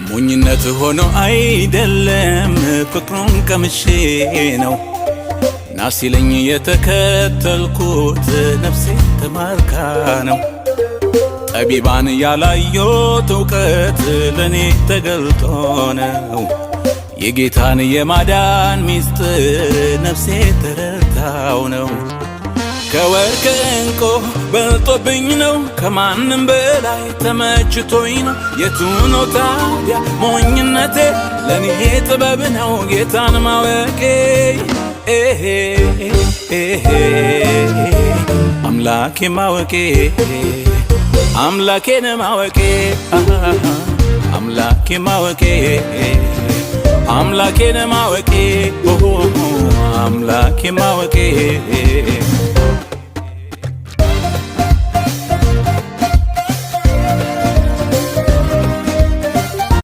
ሞኝነት ሆኖ አይደለም ፍቅሩን ቀምሼ ነው ናሲለኝ የተከተልኩት ነፍሴ ተማርካ ነው ጠቢባን ያላየሁት እውቀት ለኔ ተገልጦ ነው የጌታን የማዳን ሚስጥር ነፍሴ ተረድታው ነው ከወርቅ እንቁ በልጦብኝ ነው ከማንም በላይ ተመችቶኝ ነው የቱ ነው ታዲያ ሞኝነቴ ለኔ ጥበብ ነው ጌታን ማወቄ አምላኬ ማወቄ አምላኬን ማወቄ አምላኬ ማወቄ አምላኬን ማወቄ አምላኬ ማወቄ